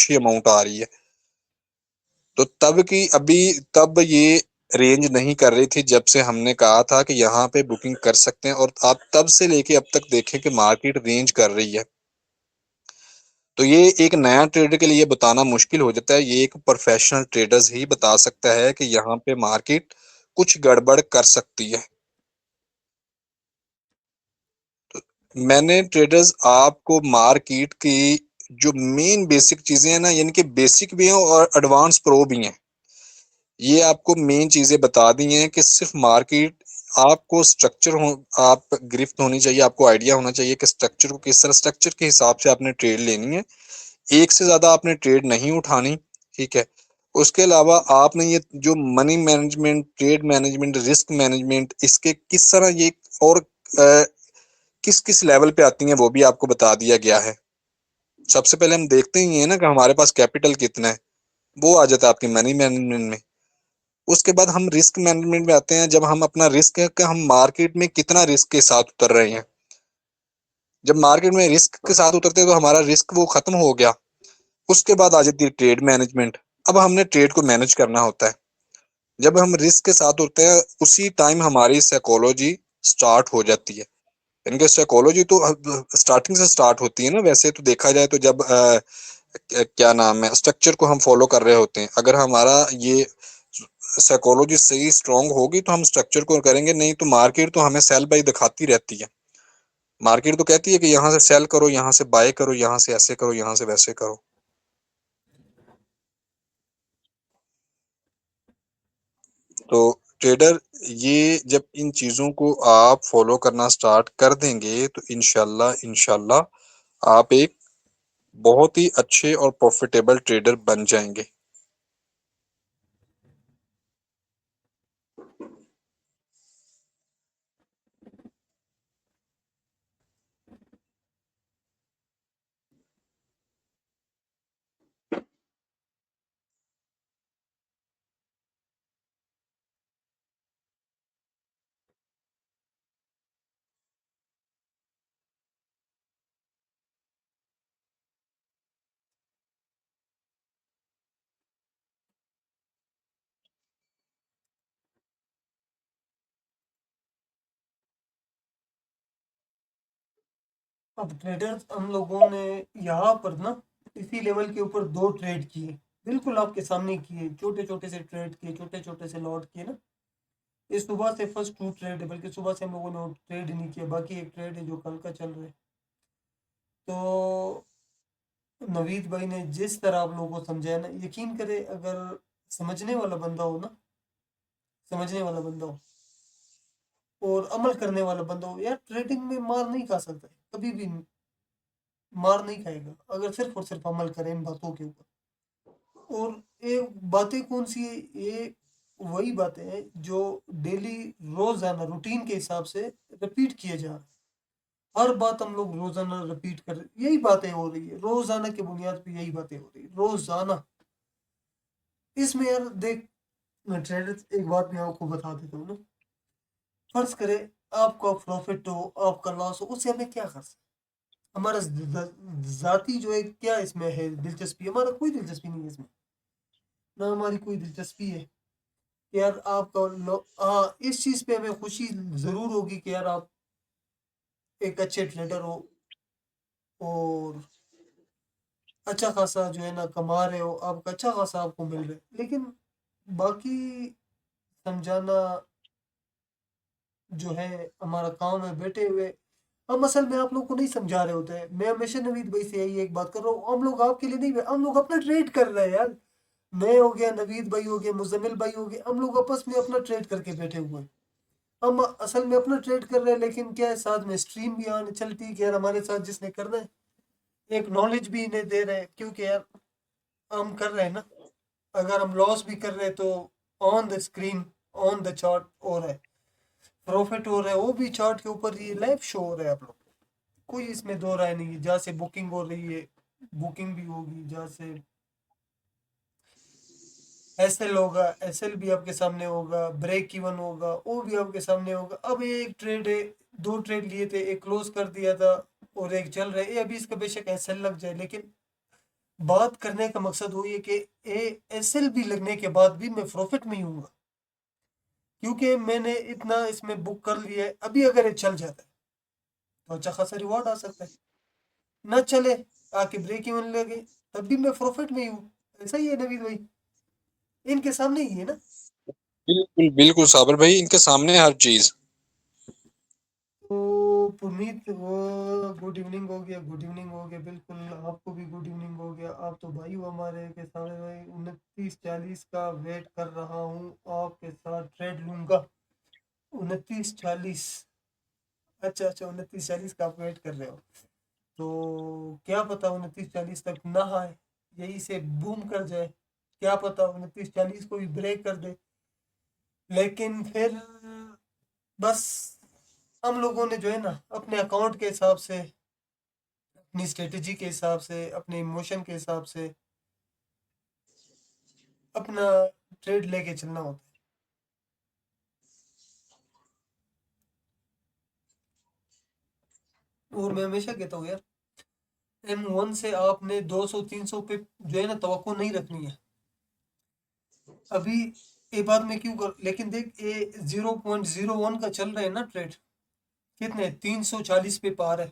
अच्छी अमाउंट आ रही है। तो तब ये रेंज नहीं कर रही थी जब से हमने कहा था कि यहाँ पे बुकिंग कर सकते हैं, और आप तब से लेके अब तक देखें कि मार्केट रेंज कर रही है। तो ये एक नया ट्रेडर के लिए बताना मुश्किल हो जाता है, ये एक प्रोफेशनल ट्रेडर्स ही बता सकता है कि यहाँ पे मार्केट कुछ गड़बड़ कर सकती है। मैंने ट्रेडर्स आपको मार्केट की जो मेन बेसिक चीजें हैं ना, यानी कि बेसिक भी हैं और एडवांस प्रो भी हैं, ये आपको मेन चीजें बता दी हैं कि सिर्फ मार्केट आपको स्ट्रक्चर हो, आप गिरफ्त होनी चाहिए, आपको आइडिया होना चाहिए कि स्ट्रक्चर को किस तरह, स्ट्रक्चर के हिसाब से आपने ट्रेड लेनी है, एक से ज्यादा आपने ट्रेड नहीं उठानी। ठीक है। उसके अलावा आपने ये जो money management, trade management, risk management, इसके किस तरह ये और किस किस लेवल पे आती हैं वो भी आपको बता दिया गया है। सबसे पहले हम देखते ही है ना कि हमारे पास कैपिटल कितना है, वो आ जाता है आपकी मनी मैनेजमेंट में। उसके बाद हम रिस्क मैनेजमेंट में आते हैं, जब हम अपना रिस्क है कि हम मार्केट में कितना रिस्क के साथ उतर रहे हैं। जब मार्केट में रिस्क के साथ उतरते हैं तो हमारा रिस्क वो खत्म हो गया। उसके बाद आ जाती है ट्रेड मैनेजमेंट। अब हमने ट्रेड को मैनेज करना होता है। जब हम रिस्क के साथ उतरते हैं उसी टाइम हमारी साइकोलॉजी स्टार्ट हो जाती है। इनके साइकोलॉजी तो स्टार्टिंग से स्टार्ट होती है ना, वैसे तो देखा जाए तो जब क्या नाम है, स्ट्रक्चर को हम फॉलो कर रहे होते हैं, अगर हमारा ये साइकोलॉजी सही स्ट्रांग होगी तो हम स्ट्रक्चर को करेंगे, नहीं तो मार्केट तो हमें सेल बाय दिखाती रहती है। मार्केट तो कहती है कि यहाँ से सेल करो, यहाँ से बाय करो, यहाँ से ऐसे करो, यहाँ से वैसे करो। तो ट्रेडर, ये जब इन चीजों को आप फॉलो करना स्टार्ट कर देंगे तो इंशाल्लाह इंशाल्लाह आप एक बहुत ही अच्छे और प्रॉफिटेबल ट्रेडर बन जाएंगे। अब ट्रेडर्स हम लोगों ने यहाँ पर ना इसी लेवल के ऊपर 2 ट्रेड किए, बिल्कुल आपके सामने किए, छोटे छोटे से ट्रेड किए, छोटे छोटे से लॉट किए ना। ये सुबह से फर्स्ट 2 ट्रेड है, बल्कि सुबह से हम लोगों ने ट्रेड ही नहीं किया, बाकी एक ट्रेड है जो कल का चल रहा है। तो नवीद भाई ने जिस तरह आप लोगों को समझाया ना, यकीन करे, अगर समझने वाला बंदा हो ना, समझने वाला बंदा हो और अमल करने वाला बंदा हो, यार ट्रेडिंग में मार नहीं खा सकता है, कभी भी मार नहीं खाएगा अगर सिर्फ और सिर्फ अमल करें इन बातों के ऊपर। और ये बातें कौन सी है, ये वही बातें हैं जो डेली रोजाना रूटीन के हिसाब से रिपीट किए जा रहे हैं। हर बात हम लोग रोजाना रिपीट कर रहे, यही बातें हो रही है रोजाना की बुनियाद पे, यही बातें हो रही है रोजाना। इसमें यार देख, मैं ट्रेडर एक बात मैं आपको बता देता हूँ ना। फर्ज करे आपका प्रॉफिट हो, आपका लॉस हो, उससे हमें क्या खर्च है? हमारा जाती जो है क्या इसमें है दिलचस्पी? हमारा कोई दिलचस्पी नहीं है इसमें, ना हमारी कोई दिलचस्पी है कि यार आपका हाँ, इस चीज पे हमें खुशी जरूर होगी कि यार आप एक अच्छे ट्रेडर हो और अच्छा खासा जो है ना कमा रहे हो, आपका अच्छा खासा आपको मिल रहा है। लेकिन बाकी समझाना जो है हमारा काम है, बैठे हुए हम असल में आप लोग को नहीं समझा रहे होते हैं। मैं हमेशा नवीद भाई से यही एक बात कर रहा हूँ, हम लोग आपके लिए नहीं, हम लोग अपना ट्रेड कर रहे हैं यार। मैं हो गया, नवीद भाई हो गया, मुजम्मिल भाई हो गया, हम लोग आपस में अपना ट्रेड करके बैठे हुए हैं। हम असल में अपना ट्रेड कर रहे हैं, लेकिन क्या है, साथ में स्ट्रीम भी आने चलती है कि यार हमारे साथ जिसने करना है, एक नॉलेज भी इन्हें दे रहे हैं, क्योंकि यार हम कर रहे हैं ना। अगर हम लॉस भी कर रहे हैं तो on the screen, on the chart हो रहा है, प्रॉफिट हो रहा है वो भी चार्ट के ऊपर, ये लाइव शो हो रहा है आप लोग। कोई इसमें दो राय नहीं है, जहाँ से बुकिंग हो रही है बुकिंग भी होगी, जहाँ से एसएल होगा एसएल भी आपके सामने होगा, ब्रेक इवन होगा वो भी आपके सामने होगा। अब ये एक ट्रेड है, 2 ट्रेड लिए थे, एक क्लोज कर दिया था और एक चल रहा है, ये अभी इसका बेशक एसएल लग जाए, लेकिन बात करने का मकसद वो ये कि ASL भी लगने के बाद भी मैं प्रॉफिट में ही हूँ, क्योंकि मैंने इतना इसमें बुक कर लिया है। अभी अगर ये चल जाता है तो अच्छा खासा रिवॉर्ड आ सकता है, ना चले आके ब्रेक इवन लगे तब भी मैं प्रॉफिट में ही हूँ। ऐसा ही है नवीद भाई, इनके सामने ही है ना। बिल्कुल बिल्कुल साबर भाई, इनके सामने हर चीज। तो पुनीत वो गुड इवनिंग हो गया, गुड इवनिंग हो गया, बिल्कुल आपको भी गुड इवनिंग हो गया। आप तो भाई हो हमारे के सामने भाई। 29:40 का वेट कर रहा हूँ, आपके साथ ट्रेड लूंगा। 29:40, अच्छा अच्छा 29:40 का आप वेट कर रहे हो। तो क्या पता 29:40 तक ना आए, यही से बूम कर जाए। क्या पता 29:40 को भी ब्रेक कर दे। लेकिन फिर बस हम लोगों ने जो है ना अपने अकाउंट के हिसाब से, अपनी स्ट्रेटजी के हिसाब से, अपने इमोशन के हिसाब से अपना ट्रेड लेके चलना होता है। और मैं हमेशा कहता हूँ यार, M1 से आपने 200-300 पे जो है ना तवक्को नहीं रखनी है। अभी ये बात मैं क्यों कर, लेकिन देख ये 0.01 का चल रहा है ना ट्रेड, कितने 340 पे पार है,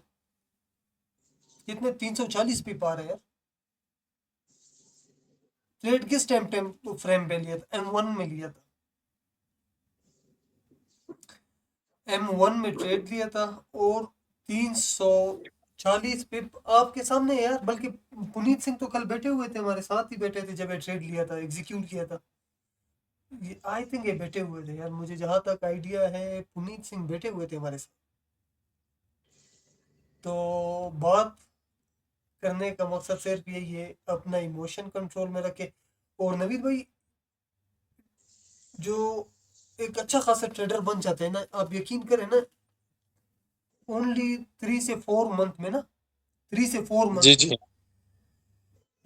कितने 340 पे पार है यार। ट्रेड किस टाइम टाइम फ्रेम पे लिया था, M1 में लिया था। M1 में ट्रेड लिया था और 340 पे आपके सामने है यार। बल्कि पुनीत सिंह तो कल बैठे हुए थे, हमारे साथ ही बैठे थे जब ये ट्रेड लिया था, एग्जीक्यूट किया था। ये आई थिंक ये बैठे हुए थे यार, मुझे जहां तक आइडिया है पुनीत सिंह बैठे हुए थे हमारे साथ। तो बात करने का मकसद सिर्फ यही है, अपना इमोशन कंट्रोल में रखे। और नवीद भाई, जो एक अच्छा खासा ट्रेडर बन जाते हैं ना, आप यकीन करें ना, ओनली 3 से 4 मंथ में ना, 3 से 4 मंथ जी में जी।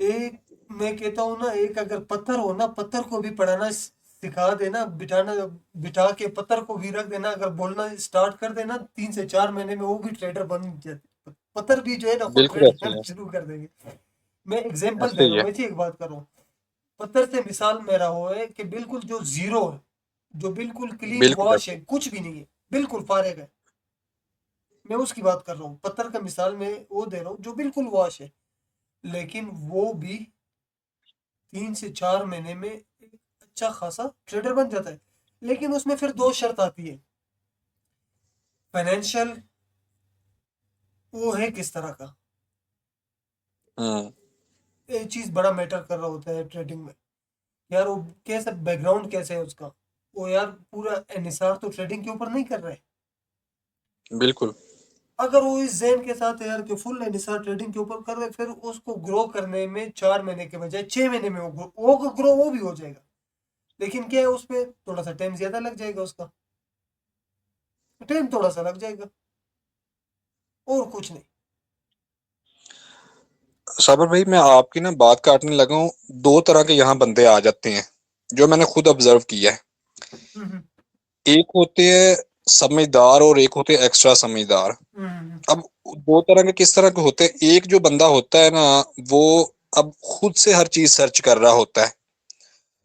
एक, मैं कहता हूँ ना, एक अगर पत्थर हो ना, पत्थर को भी पढ़ाना सिखा देना, बिठाना, बिठा के पत्थर को भी रख देना, अगर बोलना स्टार्ट कर देना, 3 से 4 महीने में वो भी ट्रेडर बन जाते। पत्थर भी जो है ना खुद बिल्कुल ट्रेड ऐसे ही करना है। शुरू कर देंगे। मैं एग्जांपल ऐसे दे ही रहा हूँ, है। वैसे एक बात कर रहा हूँ। पत्थर से मिसाल मेरा हो है कि बिल्कुल जो जीरो है, जो बिल्कुल क्लीन बिल्कुल वॉश ऐसे है, ही। कुछ भी नहीं है, बिल्कुल फारेग है, मैं उसकी बात कर रहा हूँ। पत्थर का मिसाल मैं वो दे रहा हूँ जो बिल्कुल वॉश है, लेकिन वो भी 3 से 4 महीने में एक अच्छा खासा ट्रेडर बन जाता है। लेकिन उसमें फिर दो शर्त आती है। फाइनेंशियल वो है किस तरह का, हम्म। ये चीज बड़ा मैटर कर रहा होता है ट्रेडिंग में। यार वो कैसा बैकग्राउंड कैसे है उसका, वो यार पूरा एनिसार तो ट्रेडिंग के ऊपर नहीं कर रहे। बिल्कुल। अगर वो इस जहन के साथ है यार कि फुल एनिसार ट्रेडिंग के ऊपर कर रहे, फिर उसको ग्रो करने में 4 महीने के बजाय 6 महीने में वो ग्रो वो भी हो जाएगा। लेकिन क्या है, उसमें थोड़ा सा टाइम ज्यादा लग जाएगा, उसका टाइम थोड़ा सा लग जाएगा, और कुछ नहीं। साबर भाई, मैं आपकी ना बात काटने लगा हूँ। दो तरह के यहाँ बंदे आ जाते हैं, जो मैंने खुद ऑब्जर्व किया है। हम्म एक होते हैं समझदार और एक होते हैं एक्स्ट्रा समझदार। हम्म। अब दो तरह के किस तरह के होते हैं? एक जो बंदा होता है ना, वो अब खुद से हर चीज सर्च कर रहा होता है,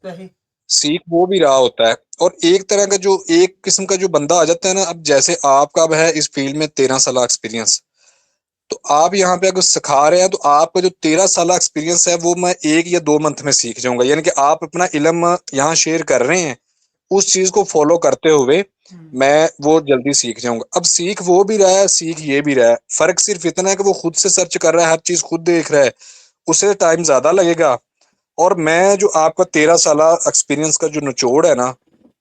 सही। सीख वो भी रहा होता है। और एक तरह का जो एक किस्म का जो बंदा आ जाता है ना, अब जैसे आपका अब है इस फील्ड में 13 साल एक्सपीरियंस, तो आप यहाँ पे अगर सिखा रहे हैं तो आपका जो 13 साल एक्सपीरियंस है वो मैं 1 या 2 मंथ में सीख जाऊंगा। यानी कि आप अपना इल्म यहाँ शेयर कर रहे हैं, उस चीज को फॉलो करते हुए हम्म। मैं वो जल्दी सीख जाऊंगा। अब सीख वो भी रहा है, सीख ये भी रहा है। फर्क सिर्फ इतना है कि वो खुद से सर्च कर रहा है, हर चीज खुद देख रहा है, उसे टाइम ज्यादा लगेगा। और मैं जो आपका 13 साल एक्सपीरियंस का जो निचोड़ है ना,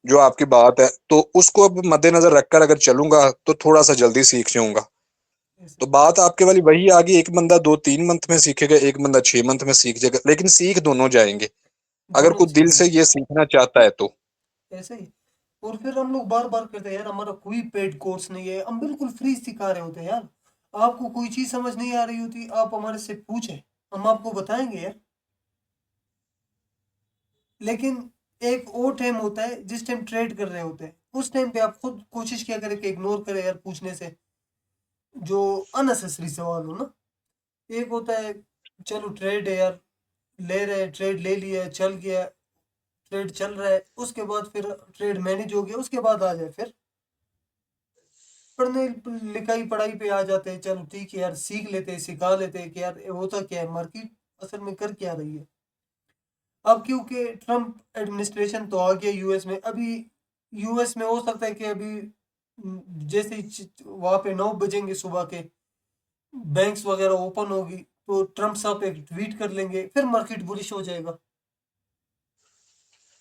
जो आपकी बात है, तो उसको अब मद्देनजर रखकर अगर चलूंगा तो थोड़ा सा जल्दी सीख जाऊंगा। ऐसे तो बात आपके वाली वही आ गई, एक बंदा 2-3 मंथ में सीखेगा, एक बंदा 6 मंथ में सीख जाएगा, लेकिन सीख दोनों जाएंगे अगर दोनों कोई दिल से सीखेंगे, ये सीखना चाहता है तो। ऐसे ही। और फिर हम लोग बार बार कहते हैं यार हमारा कोई पेड कोर्स नहीं है, हम बिल्कुल फ्री सिखा रहे होते हैं यार। आपको कोई चीज समझ नहीं आ रही होती, आप हमारे से पूछें, हम आपको बताएंगे यार। लेकिन एक वो टाइम होता है जिस टाइम ट्रेड कर रहे होते हैं, उस टाइम पे आप खुद कोशिश किया करें कि इग्नोर करें यार पूछने से जो अननेसेसरी सवाल हो ना। एक होता है चलो ट्रेड है यार, ले रहे हैं, ट्रेड ले लिया, चल गया, ट्रेड चल रहा है, उसके बाद फिर ट्रेड मैनेज हो गया, उसके बाद आ जाए फिर पढ़ने लिखाई पढ़ाई पे आ जाते हैं। चलो ठीक है यार, सीख लेते हैं, सिखा लेते हैं कि यार ये होता क्या है, मार्केट असल में कर क्या रही है। अब क्योंकि ट्रम्प एडमिनिस्ट्रेशन तो आ गया यूएस में, अभी यूएस में हो सकता है कि अभी जैसे ही वहाँ पे 9 बजेंगे सुबह के, बैंक्स वगैरह ओपन होगी, तो ट्रम्प साहब एक ट्वीट कर लेंगे, फिर मार्केट बुलिश हो जाएगा।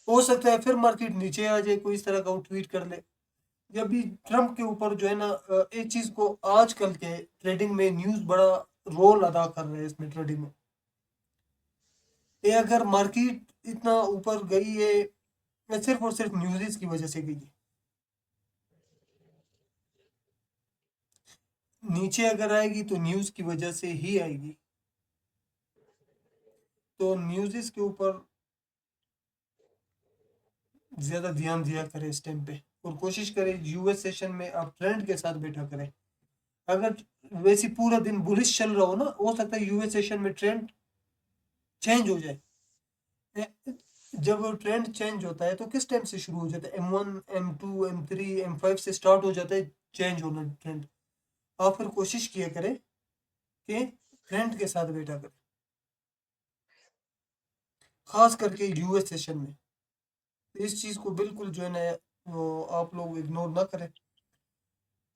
हो सकता है फिर मार्केट नीचे आ जाए, कोई इस तरह का वो ट्वीट कर ले। जब भी ट्रम्प के ऊपर जो है ना, एक चीज को आजकल के ट्रेडिंग में न्यूज बड़ा रोल अदा कर रहे हैं इसमें ट्रेडिंग में। ये अगर मार्केट इतना ऊपर गई है, ये सिर्फ और सिर्फ न्यूज़ की वजह से गई है। नीचे अगर आएगी तो न्यूज की वजह से ही आएगी। तो न्यूज़ के ऊपर ज्यादा ध्यान दिया करें इस टाइम पे, और कोशिश करें यूएस सेशन में आप ट्रेंड के साथ बैठा करें। अगर वैसे पूरा दिन बुलिश चल रहा हो ना, हो सकता है यूएस सेशन में ट्रेंड चेंज हो जाए। जब ट्रेंड चेंज होता है तो किस टाइम से शुरू हो जाता है? M1, M2, M3, M5 से स्टार्ट हो जाता है चेंज होना ट्रेंड। आप फिर कोशिश किया करें कि ट्रेंड के साथ बैठा करें, खास करके यूएस सेशन में। इस चीज़ को बिल्कुल जो है ना, वो आप लोग इग्नोर ना करें,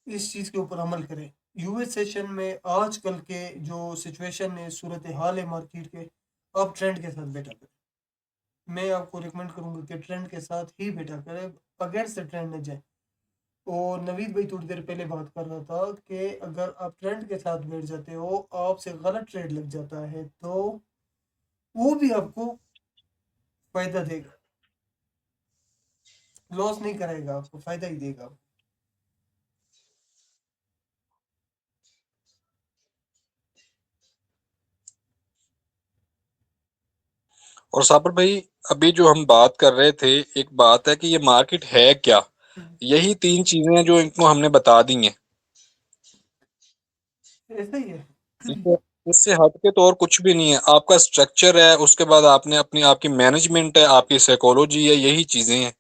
इस चीज़ के ऊपर अमल करें। यूएस सेशन में आजकल के जो सिचुएशन है, सूरत हाल है मार्केट के, आप ट्रेंड के साथ बैठा करें। मैं आपको रिकमेंड करूंगा कि ट्रेंड के साथ ही बैठा करें, अगेंस्ट द ट्रेंड न जाए। और नवीद भाई थोड़ी देर पहले बात कर रहा था कि अगर आप ट्रेंड के साथ बैठ जाते हो, आपसे गलत ट्रेड लग जाता है, तो वो भी आपको फायदा देगा, लॉस नहीं कराएगा, आपको फायदा ही देगा। और साबर भाई, अभी जो हम बात कर रहे थे, एक बात है कि ये मार्केट है क्या। हम्म, यही तीन चीजें हैं जो इनको हमने बता दी हैं। ऐसा ही है। इससे इससे हट के तो और कुछ भी नहीं है। आपका स्ट्रक्चर है, उसके बाद आपने अपनी आपकी मैनेजमेंट है, आपकी साइकोलॉजी है, यही चीजें हैं।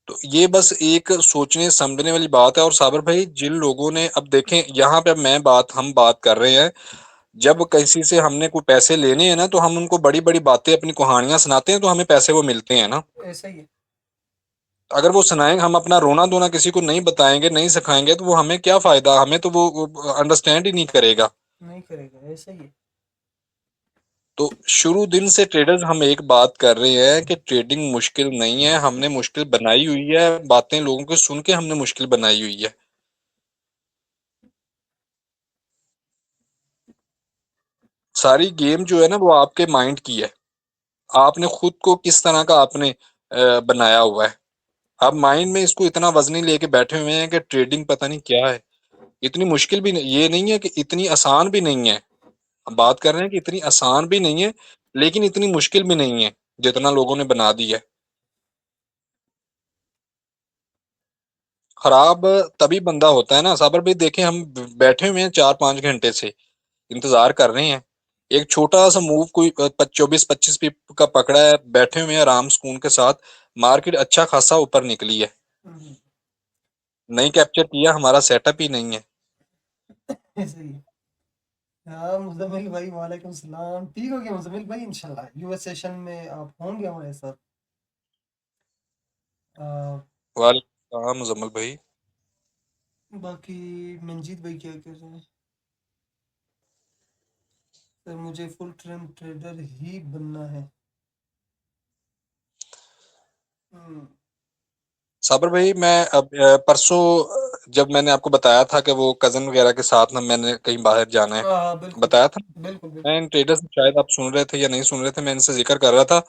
तो ये बस एक सोचने समझने वाली बात है। और साबर भाई, जिन लोगों ने, अब देखें यहाँ पे, अब हम बात कर रहे हैं, जब किसी से हमने कोई पैसे लेने हैं ना, तो हम उनको बड़ी बड़ी बातें, अपनी कहानियां सुनाते हैं, तो हमें पैसे वो मिलते हैं ना। ऐसा ही है। अगर वो सुनाएंगे, हम अपना रोना धोना किसी को नहीं बताएंगे, नहीं सिखाएंगे, तो वो हमें क्या फायदा, हमें तो वो अंडरस्टैंड ही नहीं करेगा। नहीं करेगा, ऐसा ही है। तो शुरू दिन से ट्रेडर्स हम एक बात कर रहे हैं कि ट्रेडिंग मुश्किल नहीं है, हमने मुश्किल बनाई हुई है, बातें लोगों की सुन के हमने मुश्किल बनाई हुई है। सारी गेम जो है ना, वो आपके माइंड की है। आपने खुद को किस तरह का आपने बनाया हुआ है। आप माइंड में इसको इतना वजनी लेके बैठे हुए हैं कि ट्रेडिंग पता नहीं क्या है। इतनी मुश्किल भी नहीं, ये नहीं है कि इतनी आसान भी नहीं है। हम बात कर रहे हैं कि इतनी आसान भी नहीं है, लेकिन इतनी मुश्किल भी नहीं है जितना लोगों ने बना दी है। खराब तभी बंदा होता है ना साबर भाई। देखें, हम बैठे हुए हैं 4-5 घंटे से इंतजार कर रहे हैं। एक छोटा सा मूव कोई 24-25 पिप का पकड़ा है, बैठे हुए हैं आराम सुकून के साथ। मार्केट अच्छा खासा ऊपर निकली है, हम्म, नहीं कैप्चर किया, हमारा सेटअप ही नहीं है। ऐसा ही है। हाँ मुजम्मिल भाई, वालेकुम सलाम। ठीक हो गया मुजम्मिल भाई, इंशाल्लाह यूएस सेशन में आप होंगे हमारे साथ। आ, वालेकुम मुजम्मल भाई। बाकी मंजीत भाई क्या कह रहे हैं? सर मुझे फुल टाइम ट्रेडर ही बनना है। हम्म, साबर भाई, मैं अब परसों जब मैंने आपको बताया था कि वो कजन वगैरह के साथ ना मैंने कहीं बाहर जाना है, हाँ हाँ बिल्कुल बताया था। बिल्कुल बिल्कुल। मैं इन ट्रेडर्स, शायद आप सुन रहे थे या नहीं सुन रहे थे, मैं इनसे जिक्र कर रहा था।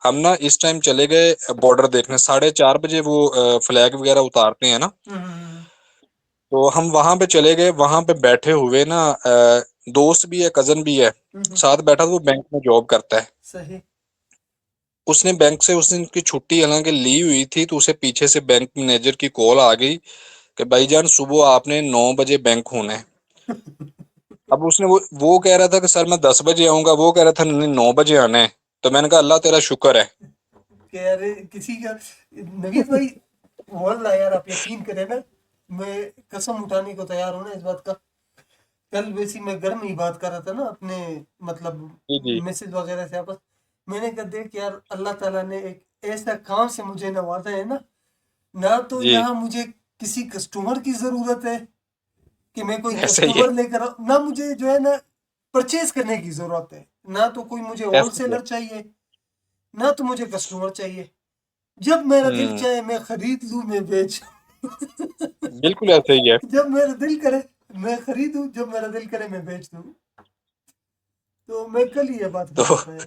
हम ना इस टाइम चले गए बॉर्डर देखने, 4:30 बजे वो फ्लैग वगैरह उतारते हैं ना। हम्म, तो हम वहां पे चले गए, वहां पे बैठे हुए ना, दोस्त भी है, कजन भी है, हम्म, साथ बैठा था। वो बैंक में जॉब करता है। सही। उसने बैंक से, उस दिन की छुट्टी हालांकि ली हुई थी, तो उसे पीछे से बैंक मैनेजर की कॉल आ गई कि भाईजान, सुबह आपने 9 बजे बैंक होना है। अब उसने वो कह रहा था कि सर मैं 10 बजे आऊंगा, वो कह रहा था नहीं 9 बजे आना है। तो मैंने कहा अल्लाह तेरा शुक्र है। कह रहे किसी का, नवीद भाई, वल्लाह यार आप यकीन करें ना, मैं कसम उठाने को तैयार हूं ना इस बात का। कल वैसी मैं घर में ही बात कर रहा था ना अपने, मतलब जी जी मैसेज वगैरह से आपस। मैंने कहा देख यार, अल्लाह ताला ने एक ऐसा काम से मुझे नवाजा है ना, ना तो जी। यहाँ मुझे किसी कस्टमर की जरूरत है कि मैं कोई ऐसे ही है। कस्टमर लेकर ना मुझे जो है ना परचेज करने की जरूरत है, ना तो कोई मुझे ऐसे ही है। होलसेलर चाहिए, ना तो मुझे कस्टमर चाहिए। जब मेरा दिल हम्म। चाहे मैं खरीद लूं, मैं बेच बिल्कुल ऐसे ही है। जब मेरा दिल करे मैं खरीदूं, जब मेरा दिल करे मैं बेच दूं। तो मैं कल ही ये बात कर तो रहा था यार।